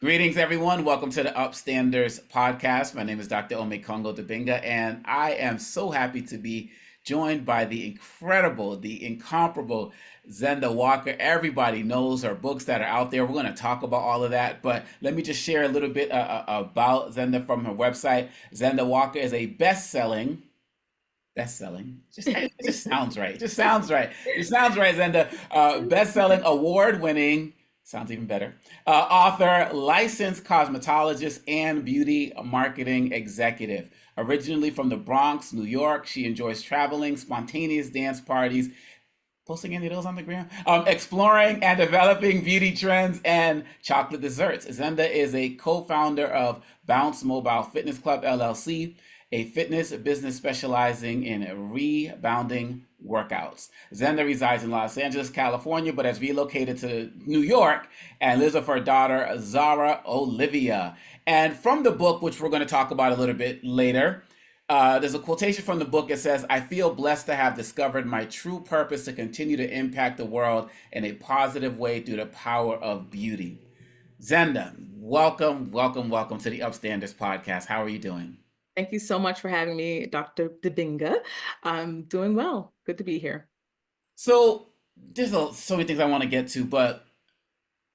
Greetings, everyone. Welcome to the UPstanders podcast. My name is Dr. Omékongo Dibinga, and I am so happy to be joined by the incredible, the incomparable Zenda Walker. Everybody knows her books that are out there. We're going to talk about all of that, but let me just share a little bit about Zenda from her website. Zenda Walker is a best-selling. It just sounds right. It just sounds right. It sounds right, Zenda. Best-selling, award-winning. Sounds even better. Author, licensed cosmetologist, and beauty marketing executive. Originally from the Bronx, New York, she enjoys traveling, spontaneous dance parties, posting any of those on the gram, exploring and developing beauty trends and chocolate desserts. Zenda is a co-founder of Bounce Mobile Fitness Club, LLC, a fitness business specializing in rebounding workouts. Zenda resides in Los Angeles, California, but has relocated to New York and lives with her daughter, Zara Olivia. And from the book, which we're going to talk about a little bit later, there's a quotation from the book. It says, "I feel blessed to have discovered my true purpose to continue to impact the world in a positive way through the power of beauty." Zenda, welcome to the UPstanders podcast. How are you doing? Thank you so much for having me, Dr. Dibinga. I'm doing well. Good to be here. So there's so many things I want to get to, but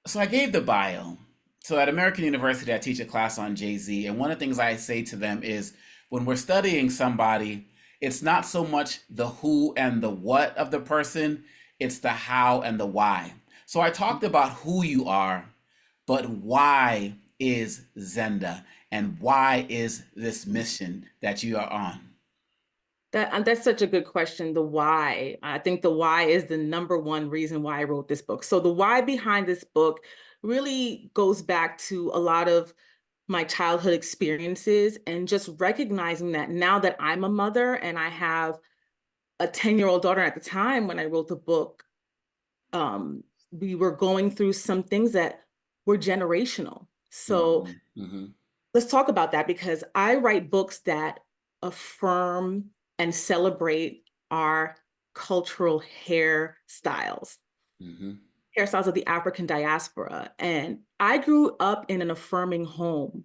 so I gave the bio. So at American University, I teach a class on Jay-Z, and one of the things I say to them is when we're studying somebody, it's not so much the who and the what of the person, it's the how and the why. So I talked about who you are, but why is Zenda? And why is this mission that you are on? That's such a good question, the why. I think the why is the number one reason why I wrote this book. So the why behind this book really goes back to a lot of my childhood experiences and just recognizing that now that I'm a mother and I have a 10-year-old daughter. At the time when I wrote the book, we were going through some things that were generational. So Mm-hmm. let's talk about that, because I write books that affirm and celebrate our cultural hairstyles, Mm-hmm. hairstyles of the African diaspora. And I grew up in an affirming home.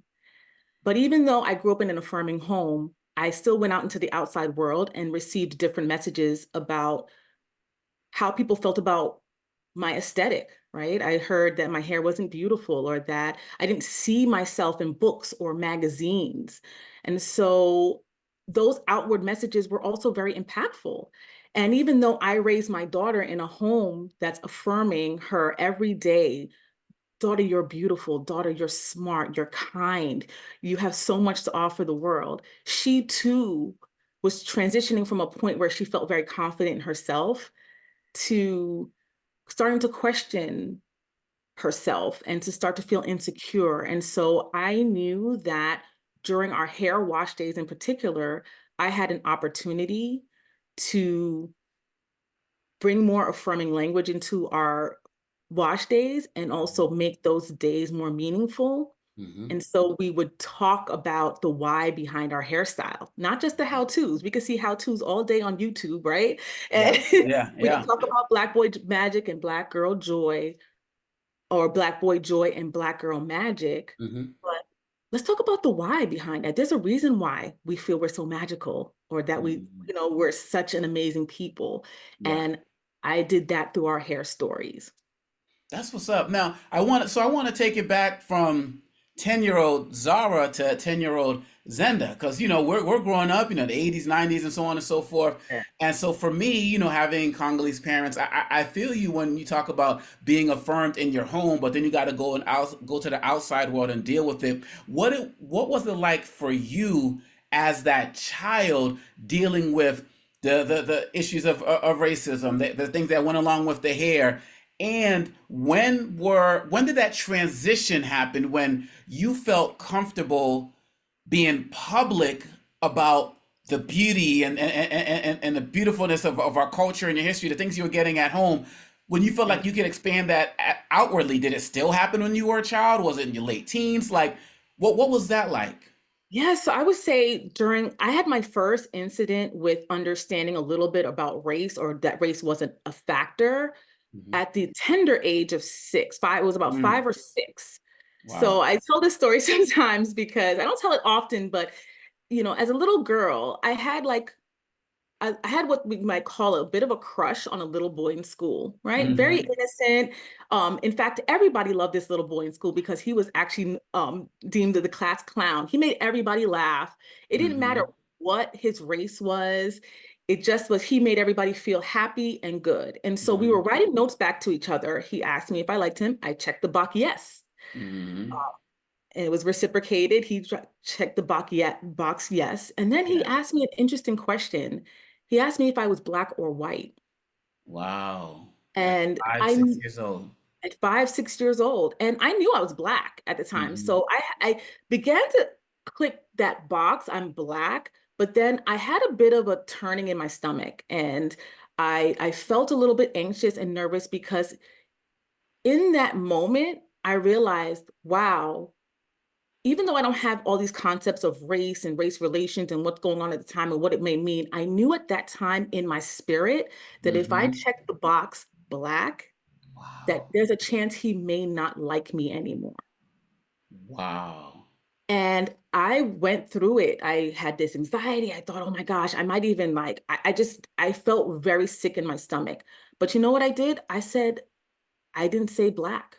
But even though I grew up in an affirming home, I still went out into the outside world and received different messages about how people felt about my aesthetic, right? I heard that my hair wasn't beautiful, or that I didn't see myself in books or magazines. And so those outward messages were also very impactful. And even though I raised my daughter in a home that's affirming her every day, daughter, you're beautiful, daughter, you're smart, you're kind, you have so much to offer the world, she too was transitioning from a point where she felt very confident in herself to starting to question herself and to start to feel insecure. And so I knew that during our hair wash days in particular, I had an opportunity to bring more affirming language into our wash days and also make those days more meaningful. Mm-hmm. And so we would talk about the why behind our hairstyle, not just the how-tos. We could see how-tos all day on YouTube, right? And Yeah, yeah, we could yeah. talk about Black boy magic and Black girl joy, or Black boy joy and Black girl magic. Mm-hmm. But let's talk about the why behind that. There's a reason why we feel we're so magical, or that Mm-hmm. we're such an amazing people. Yeah. And I did that through our hair stories. That's what's up. Now, I want to take it back from 10-year-old Zara to 10-year-old Zenda, because we're growing up, the 80s, 90s, and so on and so forth. Yeah. And so for me, having Congolese parents, I feel you when you talk about being affirmed in your home, but then you got to go to the outside world and deal with it. What was it like for you as that child dealing with the issues of racism, the things that went along with the hair? And when did that transition happen when you felt comfortable being public about the beauty and the beautifulness of our culture and your history, the things you were getting at home, when you felt like you could expand that outwardly? Did it still happen when you were a child? Was it in your late teens? Like, what was that like? Yeah, so I would say I had my first incident with understanding a little bit about race, or that race wasn't a factor, Hmm. at the tender age of 6, 5, it was about Mm, 5 or 6. Wow. So I tell this story sometimes because I don't tell it often, but as a little girl, I had what we might call a bit of a crush on a little boy in school, right? Very Mm-hmm. innocent. In fact, everybody loved this little boy in school because he was actually deemed the class clown. He made everybody laugh. It didn't matter Mm-hmm. what his race was. It just was, he made everybody feel happy and good. And so we Mm-hmm. were writing notes back to each other. He asked me if I liked him. I checked the box yes. Mm-hmm. And it was reciprocated. He checked the box yes. And then he Yeah. asked me an interesting question. He asked me if I was black or white. Wow. At And five, six I'm years old. at 5, 6 years old. And I knew I was black at the time. Mm-hmm. So I began to click that box, I'm black. But then I had a bit of a turning in my stomach. And I felt a little bit anxious and nervous because in that moment, I realized, wow, even though I don't have all these concepts of race and race relations and what's going on at the time and what it may mean, I knew at that time in my spirit that if I Mm-hmm. checked the box black, that Wow. there's a chance he may not like me anymore. Wow. And I went through it. I had this anxiety. I thought, oh my gosh, I might even I felt very sick in my stomach. But you know what I did? I didn't say black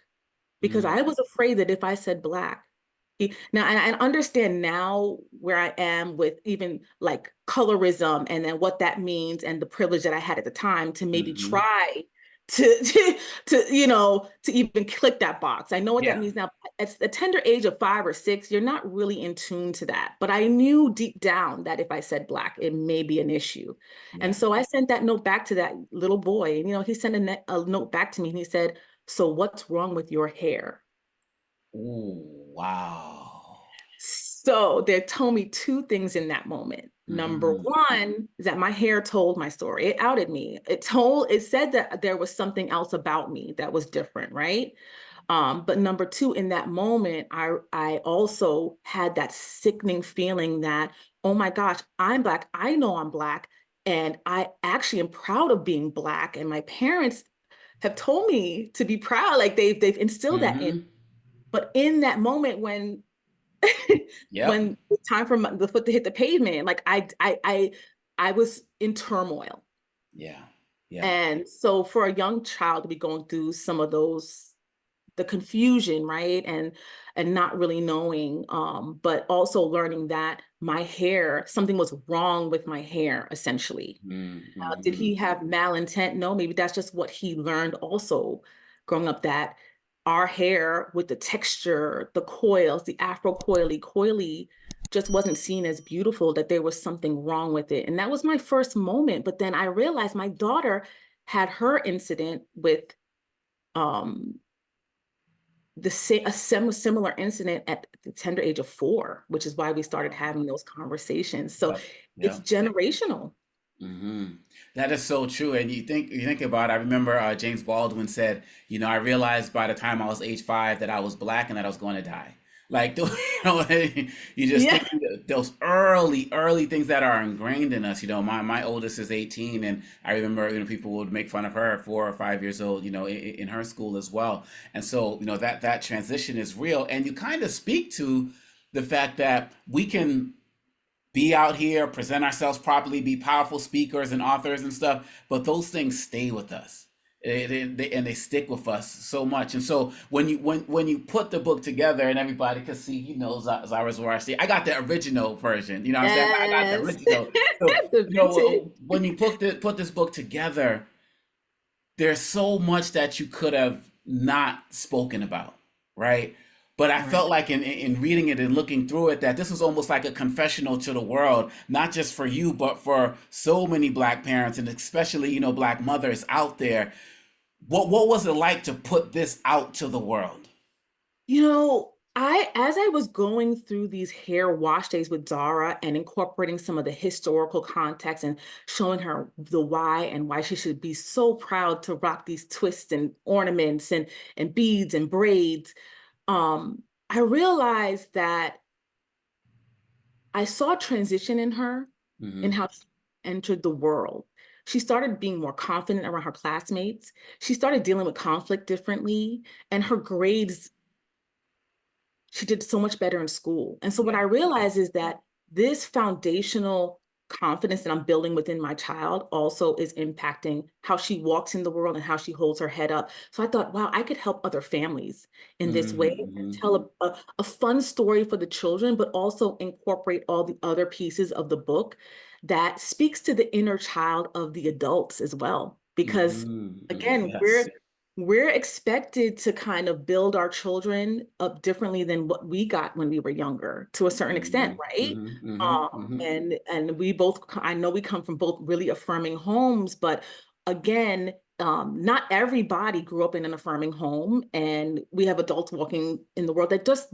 because Mm. I was afraid that if I said black, now I understand now where I am with even like colorism and then what that means and the privilege that I had at the time to maybe Mm-hmm. try to to even click that box. I know what that Yeah. means now. At the tender age of 5 or 6, you're not really in tune to that. But I knew deep down that if I said black, it may be an issue. And Yeah. so I sent that note back to that little boy. And he sent a note back to me and he said, "So what's wrong with your hair?" Ooh, wow. So they told me two things in that moment. Number Mm-hmm. one is that my hair told my story. It outed me. It said that there was something else about me that was different, right? But number two, in that moment, I also had that sickening feeling that, oh my gosh, I'm black. I know I'm black. And I actually am proud of being black. And my parents have told me to be proud. Like they've instilled that in. Mm-hmm. But in that moment when Yep. when it's time for the foot to hit the pavement, like I was in turmoil. Yeah. Yeah. And so for a young child to be going through some of those, the confusion, right? And not really knowing, but also learning that my hair, something was wrong with my hair, essentially. Did Mm-hmm. he have malintent? No, maybe that's just what he learned also growing up, that our hair with the texture, the coils, the afro coily, just wasn't seen as beautiful, that there was something wrong with it. And that was my first moment. But then I realized my daughter had her incident with um a similar incident at the tender age of 4, which is why we started Wow. having those conversations. So Yep. it's Yep. generational. Hmm. That is so true. And you think about it, I remember James Baldwin said, I realized by the time I was age 5 that I was black and that I was going to die. Like, you just Yeah. think those early things that are ingrained in us. My oldest is 18, and I remember, people would make fun of her at 4 or 5 years old, in her school as well. And so, that transition is real. And you kind of speak to the fact that we can be out here, present ourselves properly, be powerful speakers and authors and stuff, but those things stay with us. And they stick with us so much. And so when you put the book together and everybody can see, zaraswashday. I got the original version. You know what I'm saying? I got the Yes. original. So The vintage. when you put this book together, there's so much that you could have not spoken about, right? But I Right. felt like in reading it and looking through it, that this was almost like a confessional to the world, not just for you, but for so many black parents and especially, black mothers out there. What was it like to put this out to the world? As I was going through these hair wash days with Zara and incorporating some of the historical context and showing her the why and why she should be so proud to rock these twists and ornaments and beads and braids, I realized that I saw a transition in her in Hmm. how she entered the world. She started being more confident around her classmates. She started dealing with conflict differently, and her grades she did so much better in school. And so what I Yeah. realized is that this foundational confidence that I'm building within my child also is impacting how she walks in the world and how she holds her head up. So I thought, wow, I could help other families in this way and Mm-hmm. tell a fun story for the children, but also incorporate all the other pieces of the book that speaks to the inner child of the adults as well. Because Mm-hmm. again, Yes. we're expected to kind of build our children up differently than what we got when we were younger, to a certain extent, Mm-hmm. right? Mm-hmm. Mm-hmm. Mm-hmm. And we both, I know we come from both really affirming homes, but again, not everybody grew up in an affirming home, and we have adults walking in the world that just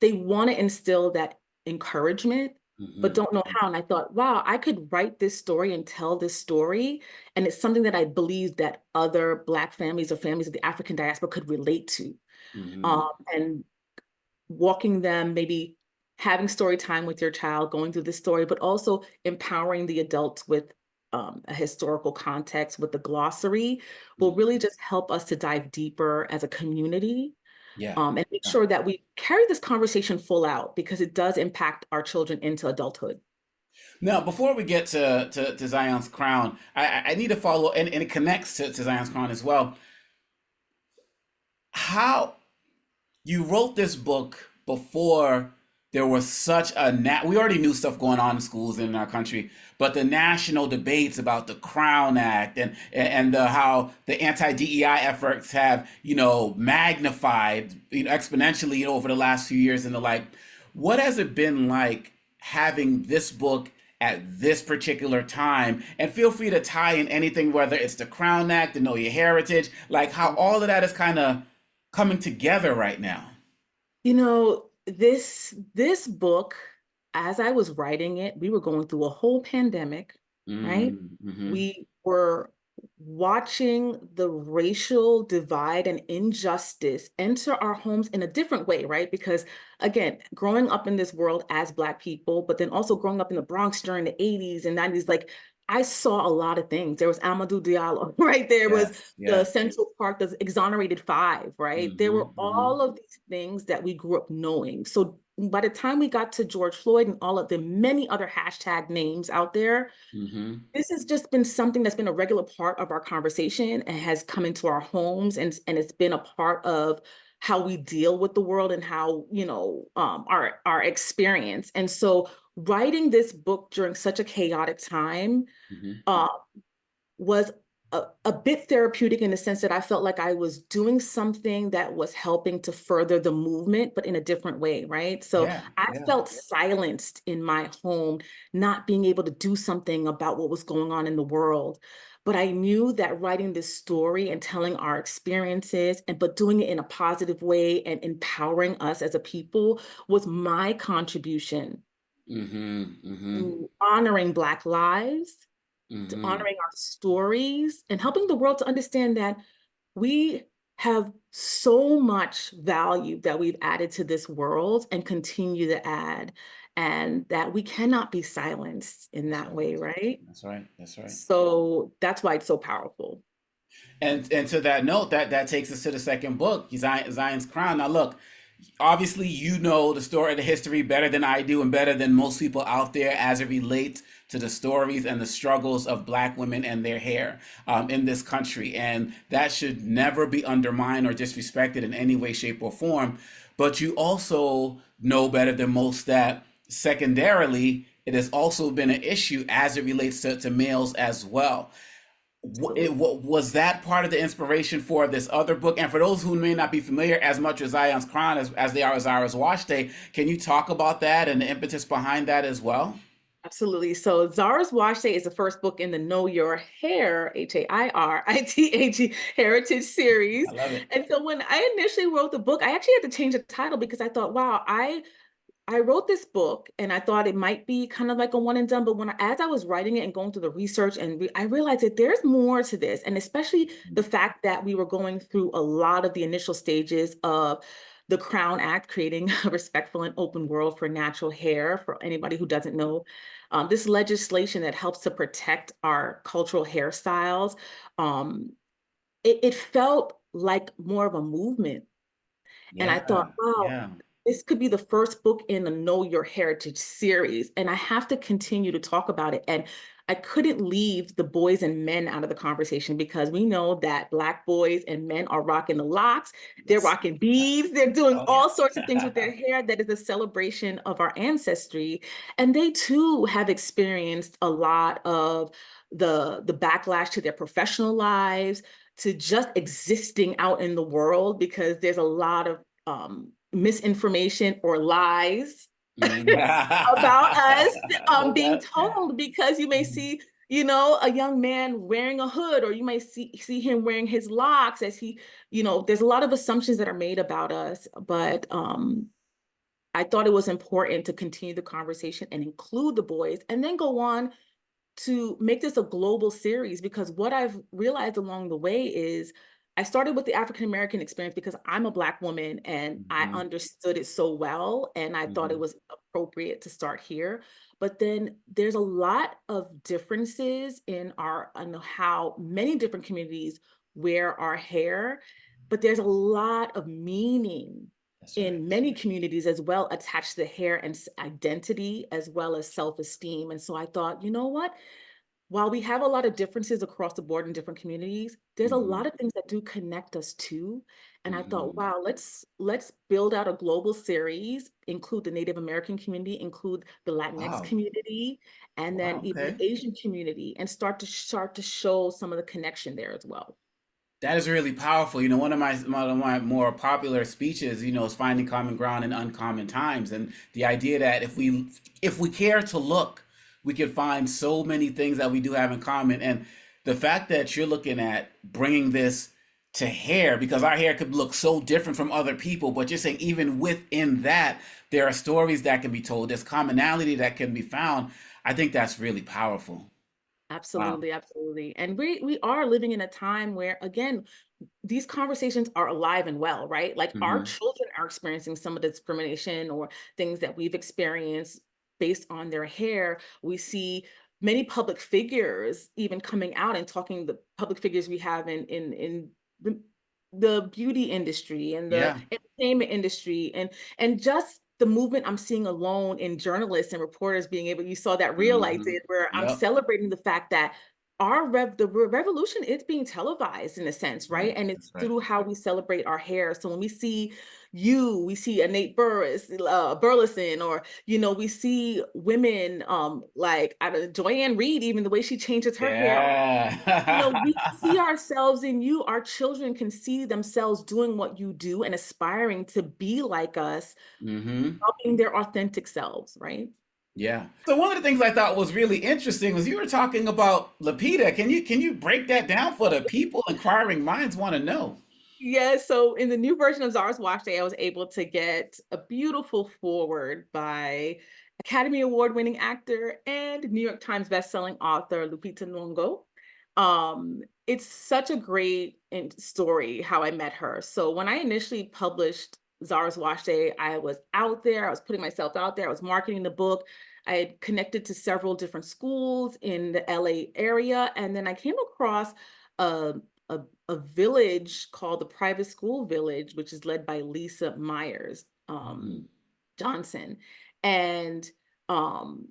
they want to instill that encouragement, but Mm-hmm. don't know how. And I thought, wow, I could write this story and tell this story, and it's something that I believe that other Black families or families of the African diaspora could relate to. Mm-hmm. And walking them, maybe having story time with your child, going through this story, but also empowering the adults with a historical context with the glossary will Mm-hmm. really just help us to dive deeper as a community, Yeah. and make Yeah. sure that we carry this conversation full out because it does impact our children into adulthood. Now, before we get to Zion's Crown, I need to follow, and it connects to Zion's Crown as well. How you wrote this book before there was such a we already knew stuff going on in schools in our country, but the national debates about the Crown Act and the how the anti DEI efforts have magnified exponentially over the last few years and the like. What has it been like having this book at this particular time? And feel free to tie in anything, whether it's the Crown Act, to know your heritage, like how all of that is kind of coming together right now. This book, as I was writing it, we were going through a whole pandemic, right? Mm-hmm. We were watching the racial divide and injustice enter our homes in a different way, right? Because again, growing up in this world as Black people, but then also growing up in the Bronx during the 80s and 90s, like I saw a lot of things. There was Amadou Diallo, right? There was Yes, the yes. Central Park, the Exonerated Five, right? There were Mm-hmm. all of these things that we grew up knowing. So by the time we got to George Floyd and all of the many other hashtag names out there, Mm-hmm. this has just been something that's been a regular part of our conversation and has come into our homes, and it's been a part of how we deal with the world and how, our experience. And so writing this book during such a chaotic time, Mm-hmm. uh, was a bit therapeutic in the sense that I felt like I was doing something that was helping to further the movement, but in a different way, right? So Yeah, I yeah. felt silenced in my home, not being able to do something about what was going on in the world. But I knew that writing this story and telling our experiences, but doing it in a positive way and empowering us as a people was my contribution Mm-hmm. Mm-hmm. to honoring Black lives, to Mm-hmm. honoring our stories, and helping the world to understand that we have so much value that we've added to this world and continue to add, and that we cannot be silenced in That's that right. way, right? That's right. That's right. So that's why it's so powerful. And to that note, that takes us to the second book, Zion's Crown. Now, look, obviously, you know the story, the history better than I do, and better than most people out there as it relates to the stories and the struggles of Black women and their hair in this country, and that should never be undermined or disrespected in any way, shape, or form. But you also know better than most that secondarily, it has also been an issue as it relates to males as well. Absolutely. Was that part of the inspiration for this other book? And for those who may not be familiar as much with Zion's Crown as they are with Zaraswashday, can you talk about that and the impetus behind that as well? Absolutely. So Zara's Wash Day is the first book in the Know Your Hair, HAIRITH Heritage series. I love it. And so when I initially wrote the book, I actually had to change the title because I thought, wow, I wrote this book and I thought it might be kind of like a one and done, but as I was writing it and going through the research and I realized that there's more to this, and especially the fact that we were going through a lot of the initial stages of the Crown Act, creating a respectful and open world for natural hair. For anybody who doesn't know, this legislation that helps to protect our cultural hairstyles, um, it felt like more of a movement. And I thought, Yeah, wow, yeah. this could be the first book in a Know Your Heritage series, and I have to continue to talk about it. And I couldn't leave the boys and men out of the conversation because we know that Black boys and men are rocking the locks, they're Yes. rocking beads, they're doing Oh all sorts of things with yeah. their hair that is a celebration of our ancestry. And they too have experienced a lot of the backlash to their professional lives, to just existing out in the world, because there's a lot of misinformation or lies Mm. about us No being doubt. told, because you may Mhm. see, you know, a young man wearing a hood, or you might see him wearing his locks as he, you know, there's a lot of assumptions that are made about us. But I thought it was important to continue the conversation and include the boys, and then go on to make this a global series, because what I've realized along the way is I started with the African American experience because I'm a Black woman and I Mhm, understood it so well. And I thought it mhm. was appropriate to start here. But then there's a lot of differences in how many different communities wear our hair, but there's a lot of meaning That's right. in many communities as well attached to the hair and identity as well as self-esteem. And so I thought, you know what? While we have a lot of differences across the board in different communities, there's a Mhm, lot of things that do connect us too. And I thought, mhm. wow, let's build out a global series, include the Native American community, include the Latinx Wow. community, and then Wow, even okay. the Asian community, and start to show some of the connection there as well. That is really powerful. You know, one of my more popular speeches, is finding common ground in uncommon times, and the idea that if we care to look, we can find so many things that we do have in common. And the fact that you're looking at bringing this to hair, because our hair could look so different from other people, but you're saying even within that, there are stories that can be told. There's commonality that can be found. I think that's really powerful. Wow. Absolutely, absolutely. And we are living in a time where, again, these conversations are alive and well, right? Like our Hmm. children are experiencing some of the discrimination or things that we've experienced based on their hair. We see many public figures even coming out and talking, the public figures we have in the, the beauty industry and the Yeah. entertainment industry, and just the movement I'm seeing alone in journalists and reporters being able, you saw that reel I Hmm. did where I'm Yep. celebrating the fact that the revolution is being televised in a sense, right? Right. And it's That's right. through how we celebrate our hair. So when we see you, we see a Nate Burleson, or we see women like I don't know, Joanne Reed, even the way she changes her hair. We see Yeah. ourselves in you. Our children can see themselves doing what you do and aspiring to be like us, Hmm. while being their authentic selves, right? Yeah. So one of the things I thought was really interesting was you were talking about Lapita. Can you break that down for the people? Inquiring minds want to know. Yeah, so in the new version of Zara's Watch Day, I was able to get a beautiful foreword by Academy Award winning actor and New York Times bestselling author Lupita Nyong'o. It's such a great story how I met her. So when I initially published Zara's Watch Day, I was out there, I was putting myself out there, I was marketing the book. I had connected to several different schools in the LA area, and then I came across a a a village called the Private School Village, which is led by Lisa Myers Mhm. Johnson. And um,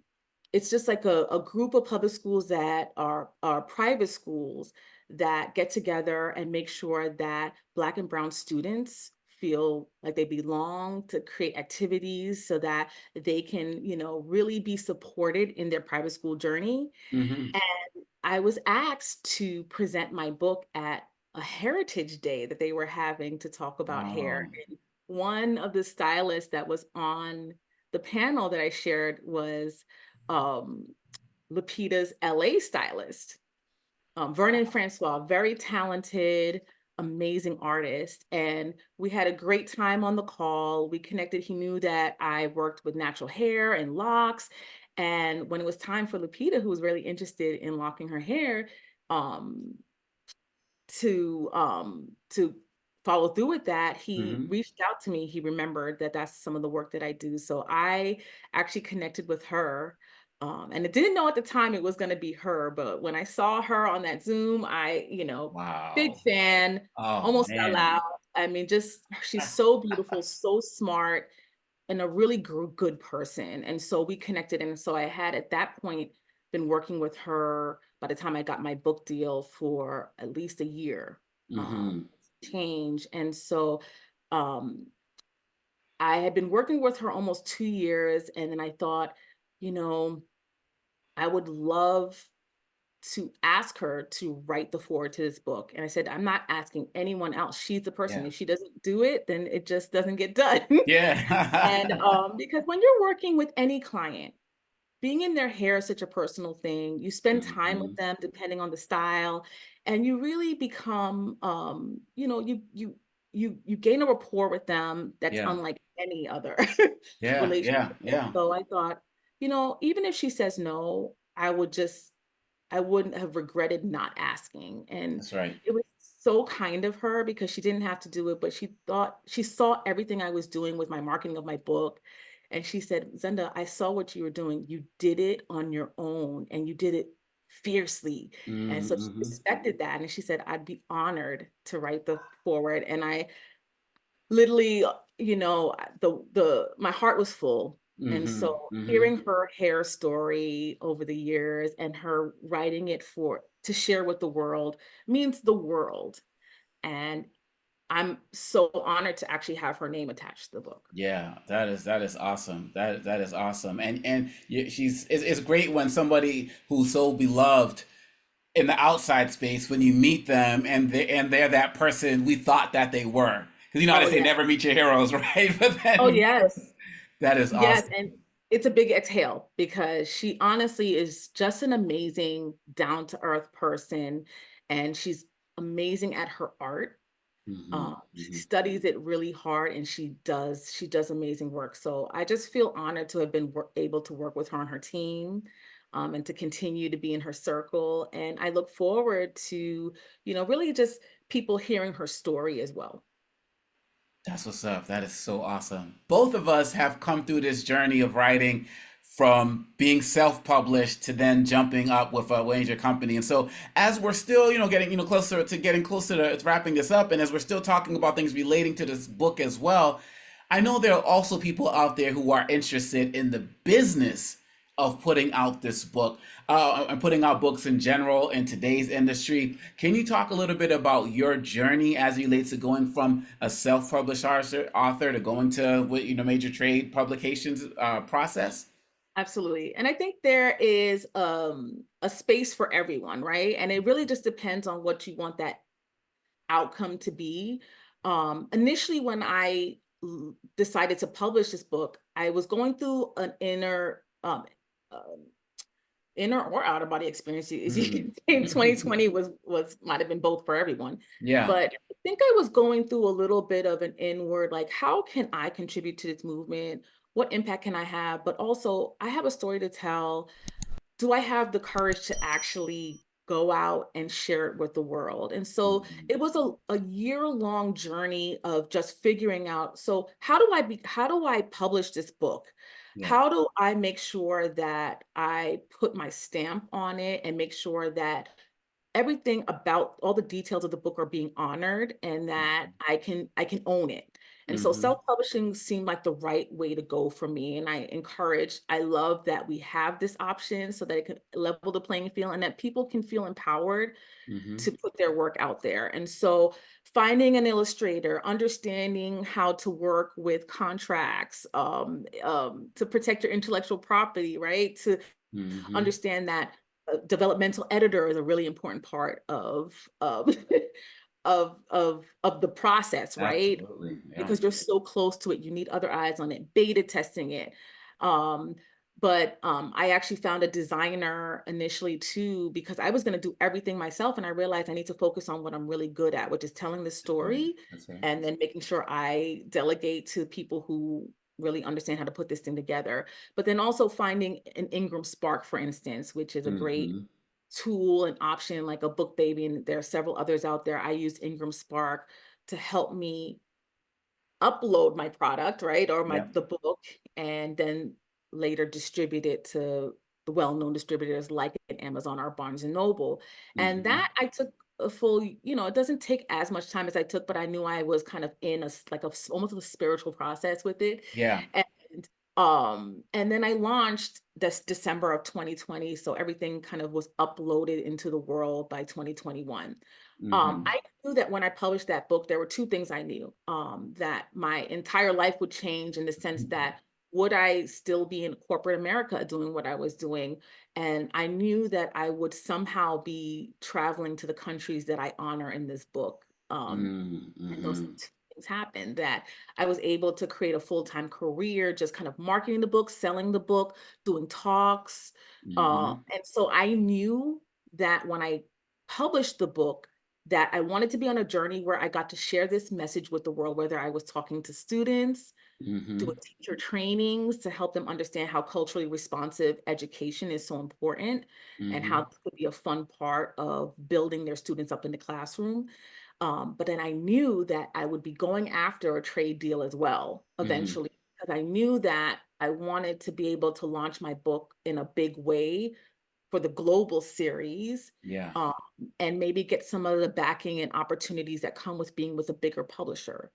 it's just like a group of public schools that are private schools that get together and make sure that Black and Brown students feel like they belong, to create activities so that they can, really be supported in their private school journey. Mhm. I was asked to present my book at a heritage day that they were having to talk about hair. Wow. And one of the stylists that was on the panel that I shared was um, Lupita's LA stylist, Vernon Francois, very talented, amazing artist. And we had a great time on the call. We connected. He knew that I worked with natural hair and locks. And when it was time for Lupita, who was really interested in locking her hair, um, to follow through with that, he Mhm. reached out to me. He remembered that that's some of the work that I do. So I actually connected with her. And I didn't know at the time it was going to be her, but when I saw her on that Zoom, big Wow. fan, Oh almost fell man. out. I mean, just she's so beautiful, so smart. and a really good person. And so we connected. And so I had at that point been working with her by the time I got my book deal for at least a year. Hmm. Change. And so um, I had been working with her almost 2 years. And then I thought, you know, I would love to ask her to write the foreword to this book. And I said, I'm not asking anyone else. She's the person. Yeah. If she doesn't do it, then it just doesn't get done. And Yeah. because when you're working with any client, being in their hair is such a personal thing. You spend time with Hmm. them depending on the style, and you really become, you gain a rapport with them that's Yeah. unlike any other Yeah. relationship. Yeah. And Yeah. so I thought, even if she says no, I wouldn't have regretted not asking. And That's right. it was so kind of her because she didn't have to do it, but she saw everything I was doing with my marketing of my book. And she said, Zenda, I saw what you were doing. You did it on your own and you did it fiercely. And so she Hmm. respected that. And she said, I'd be honored to write the forward. And I literally, the my heart was full. And Hmm. so Hmm. hearing her hair story over the years and her writing it for to share with the world means the world. And I'm so honored to actually have her name attached to the book. Yeah, that is awesome. That is awesome. And it's great when somebody who's so beloved in the outside space, when you meet them and they're that person we thought that they were. Because you know how Oh they say yeah. never meet your heroes, right? But Oh then yes. that is Yes, awesome. and it's a big exhale because she honestly is just an amazing down to earth person, and she's amazing at her art. Hmm. She Hmm. studies it really hard, and she does amazing work. So I just feel honored to have been able to work with her on her team, and to continue to be in her circle. And I look forward to, really just people hearing her story as well. That's what's up. That is so awesome. Both of us have come through this journey of writing from being self-published to then jumping up with a major company. And so as we're still, getting, closer to wrapping this up, and as we're still talking about things relating to this book as well, I know there are also people out there who are interested in the business of putting out this book, and putting out books in general in today's industry. Can you talk a little bit about your journey as it relates to going from a self-published author to going to major trade publications process? Absolutely. And I think there is a space for everyone, right? And it really just depends on what you want that outcome to be. Initially, when I decided to publish this book, I was going through an um, inner or outer body experience. As you Hmm. can say, 2020 was might have been both for everyone. Yeah. But I think I was going through a little bit of an inward, like, how can I contribute to this movement? What impact can I have? But also, I have a story to tell. Do I have the courage to actually go out and share it with the world? And so Hmm. it was a year-long journey of just figuring out, so how do I publish this book? Yeah. How do I make sure that I put my stamp on it and make sure that everything about all the details of the book are being honored and that I can own it. And so Hmm. self-publishing seemed like the right way to go for me. And I love that we have this option so that it can level the playing field and that people can feel empowered Hmm. to put their work out there. And so finding an illustrator, understanding how to work with contracts, to protect your intellectual property, right? To Hmm. understand that a developmental editor is a really important part of of the process, right? Absolutely. Yeah. Because you're so close to it, you need other eyes on it, beta testing it. Um, but I actually found a designer initially too, because I was going to do everything myself, and I realized I need to focus on what I'm really good at, which is telling the That's right. story, That's right. and then making sure I delegate to people who really understand how to put this thing together. But then also finding an Ingram Spark, for instance, which is a great Hmm. tool and option, like a book baby, and there are several others out there. I use Ingram Spark to help me upload my product, right? Or Yeah. the book, and then later distribute it to the well-known distributors like at Amazon or Barnes and Noble. And Hmm. that I took a full, it doesn't take as much time as I took, but I knew I was kind of in almost a spiritual process with it. Yeah. And then I launched this December of 2020. So everything kind of was uploaded into the world by 2021. Hmm. I knew that when I published that book, there were two things I knew, that my entire life would change in the sense that would I still be in corporate America doing what I was doing? And I knew that I would somehow be traveling to the countries that I honor in this book. And those Mm-hmm. two things happened, that I was able to create a full-time career, just kind of marketing the book, selling the book, doing talks. Hmm. And so I knew that when I published the book, that I wanted to be on a journey where I got to share this message with the world, whether I was talking to students, doing Hmm. teacher trainings to help them understand how culturally responsive education is so important and how Hmm. it could be a fun part of building their students up in the classroom. But then I knew that I would be going after a trade deal as well Hmm. eventually, because I knew that I wanted to be able to launch my book in a big way for the global series, Yeah. um, and maybe get some of the backing and opportunities that come with being with a bigger publisher.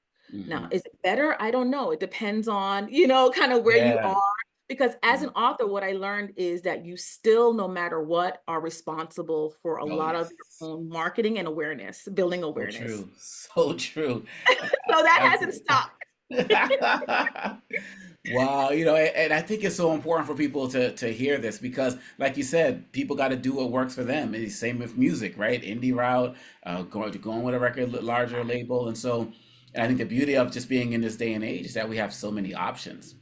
Now, Hmm. is it better? I don't know. It depends on, kind of where you Yeah. are. Because as an author, what I learned is that you still, no matter what, are responsible for a Oh, lot of your yes. own marketing and awareness, building So awareness. true. So true. So that hasn't Absolutely. stopped. Wow, and I think it's so important for people to hear this because, like you said, people got to do what works for them. And the same with music, right? Indie route, going with a record larger label, and I think the beauty of just being in this day and age is that we have so many options.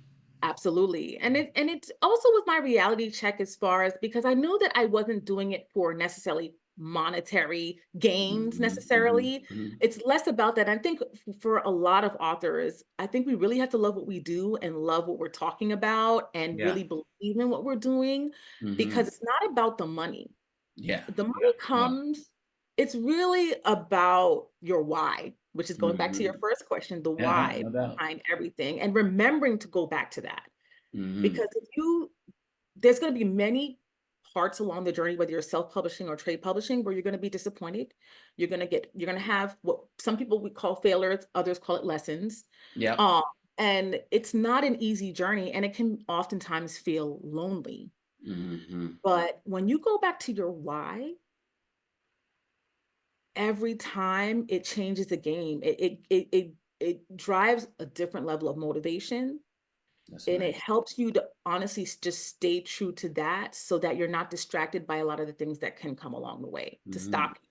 Absolutely. And it's also with my reality check as far as, because I know that I wasn't doing it for necessarily monetary gains Hmm. Hmm. necessarily. Hmm. It's less about that. I think for a lot of authors, I think we really have to love what we do and love what we're talking about and Yeah. really believe in what we're doing, because Hmm. it's not about the money. Yeah. The Yeah. money No. comes, it's really about your why, which is going back to your Hmm. first question, the Yeah. why No doubt. behind everything, and remembering to go back to that. Hmm. Because there's going to be many parts along the journey, whether you're self-publishing or trade publishing, where you're going to be disappointed. You're going to have what some people would call failures, others call it lessons. Yep. Um, and it's not an easy journey, and it can oftentimes feel lonely. Hmm. But when you go back to your why, every time it changes the game. It drives a different level of motivation, That's and right. it helps you to honestly just stay true to that so that you're not distracted by a lot of the things that can come along the way to Hmm. stop you.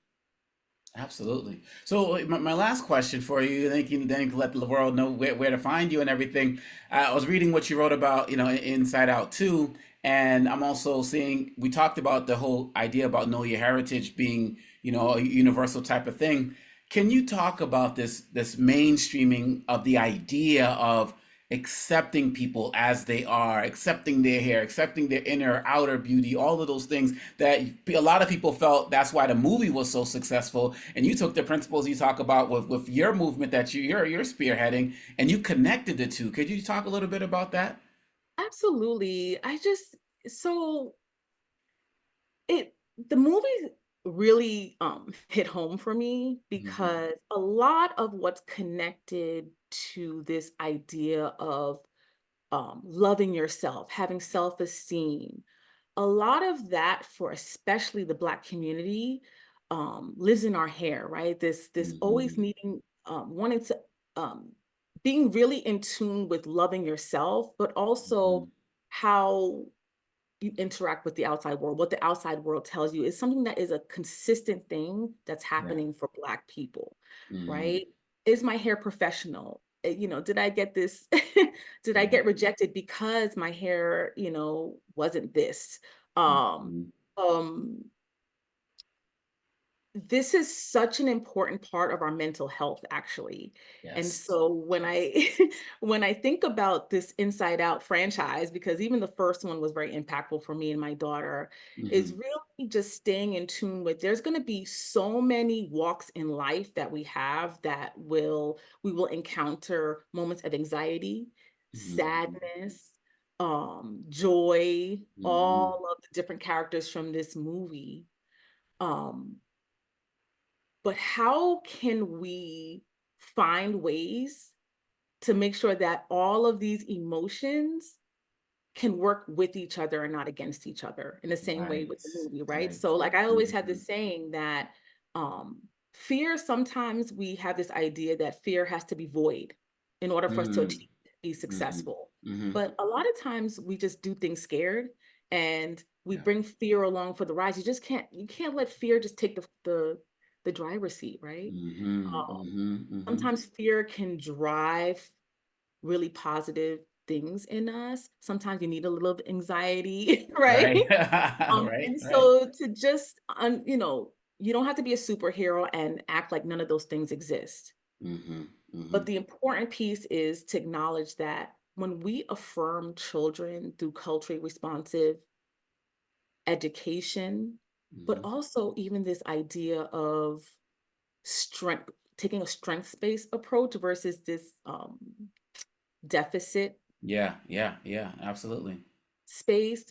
Absolutely. So my last question for you, then you can let the world know where to find you and everything. I was reading what you wrote about, Inside Out too, and I'm also seeing we talked about the whole idea about know your heritage being, a universal type of thing. Can you talk about this mainstreaming of the idea of accepting people as they are, accepting their hair, accepting their inner outer beauty, all of those things that a lot of people felt that's why the movie was so successful. And you took the principles you talk about with your movement that you're spearheading, and you connected the two. Could you talk a little bit about that? Absolutely. So it the movie really hit home for me, Hmm. because a lot of what's connected to this idea of loving yourself, having self-esteem, a lot of that for especially the Black community lives in our hair, right? This always Hmm. needing, wanting to, um, being really in tune with loving yourself, but also Hmm. how you interact with the outside world. What the outside world tells you is something that is a consistent thing that's Yeah. happening for Black people, Hmm. right? Is my hair professional? Did I get this? Did I Yeah. get rejected because my hair, wasn't this? Um, Hmm. um, this is such an important part of our mental health, actually. And Yes. so when I when I think about this Inside Out franchise, because even the first one was very impactful for me and my daughter, is Hmm. really just staying in tune with, there's going to be so many walks in life that we will encounter moments of anxiety, Hmm. sadness, joy, Hmm. all of the different characters from this movie. Um, but how can we find ways to make sure that all of these emotions can work with each other and not against each other in the same way Right. with the movie, right? Right. So like I always have Mhm. this saying that um fear, sometimes we have this idea that fear has to be void in order for us to Mm. achieve, be Mhm. successful. Mhm. But a lot of times we just do things scared, and we Yeah. bring fear along for the ride. You can't let fear just take the driver's seat, right? Mhm. Um, Mhm. Mhm. sometimes fear can drive really positive things in us. Sometimes you need a little of anxiety, right? Right. Right. And Right. so to just, you don't have to be a superhero and act like none of those things exist. Mhm. But Mhm. the important piece is to acknowledge that when we affirm children through culturally responsive education, but Mhm. also even this idea of strength, taking a strengths-based approach versus this deficit Yeah. Yeah. Yeah. Absolutely. space,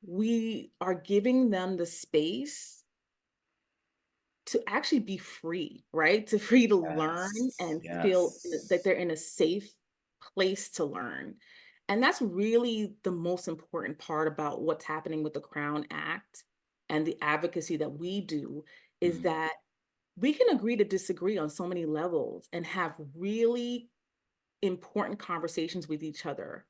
we are giving them the space to actually be free, right? To free to learn Yes. and feel that Yes. they're in a safe place to learn. And that's really the most important part about what's happening with the Crown Act and the advocacy that we do, is Mm. that we can agree to disagree on so many levels and have really important conversations with each other.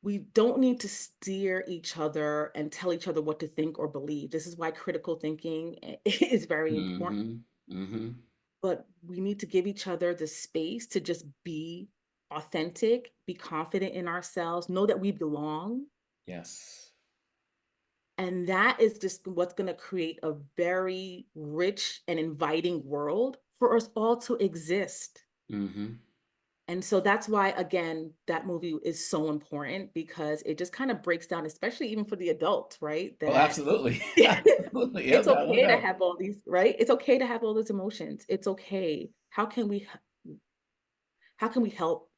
We don't need to steer each other and tell each other what to think or believe. This is why critical thinking is very important. Mhm. Mhm. But we need to give each other the space to just be authentic, be confident in ourselves, know that we belong. Yes. And that is just what's going to create a very rich and inviting world for us all to exist. Mhm. And so that's why, again, that movie is so important, because it just kind of breaks down, especially even for the adults, right? Oh, That absolutely. Absolutely. Yep. it's No okay to doubt. have all these, right? It's okay to have all those emotions. It's okay. How can we help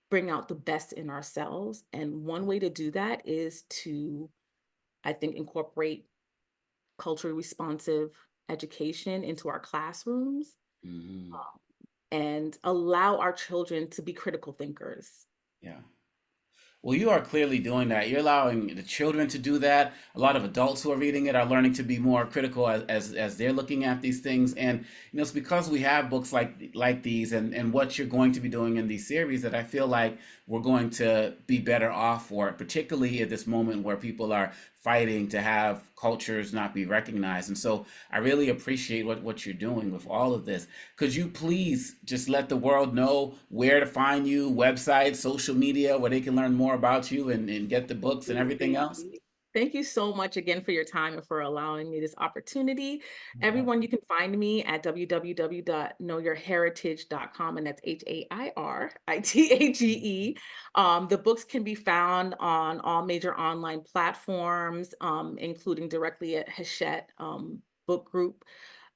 bring out the best in ourselves? And one way to do that is to, I think, incorporate culturally responsive education into our classrooms, Mhm. um, and allow our children to be critical thinkers. Yeah. Well, you are clearly doing that. You're allowing the children to do that. A lot of adults who are reading it are learning to be more critical as they're looking at these things. And it's because we have books like these and what you're going to be doing in these series that I feel like we're going to be better off for it, particularly at this moment where people are fighting to have cultures not be recognized. And so I really appreciate what you're doing with all of this. Could you please just let the world know where to find you, websites, social media, where they can learn more about you and get the books and everything else? Absolutely. Thank you so much again for your time and for allowing me this opportunity. Everyone, you can find me at www.knowyourheritage.com, and that's HAIRITAGE. The books can be found on all major online platforms, including directly at Hachette Book Group.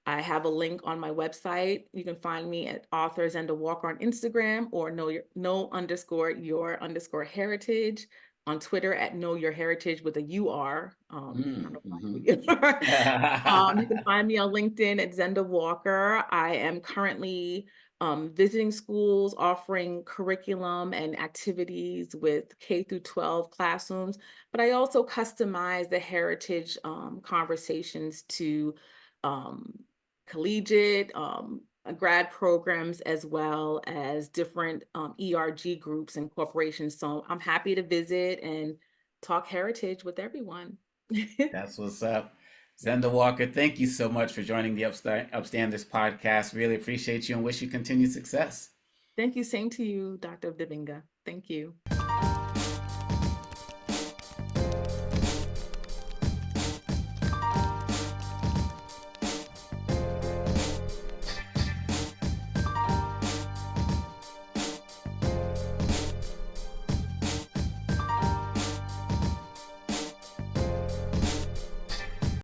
I have a link on my website. You can find me at author zendawalker on Instagram, or know_your_heritage on Twitter at Know Your Heritage with a UR. I don't Mm, know mhm. why. You can find me on LinkedIn at Zenda Walker. I am currently visiting schools, offering curriculum and activities with K through 12 classrooms, but I also customize the heritage conversations to um, collegiate, grad programs, as well as different ERG groups and corporations. So I'm happy to visit and talk heritage with everyone. That's what's up. Zenda Walker, thank you so much for joining the Upstanders podcast. Really appreciate you and wish you continued success. Thank you. Same to you, Dr. Dibinga. Thank you.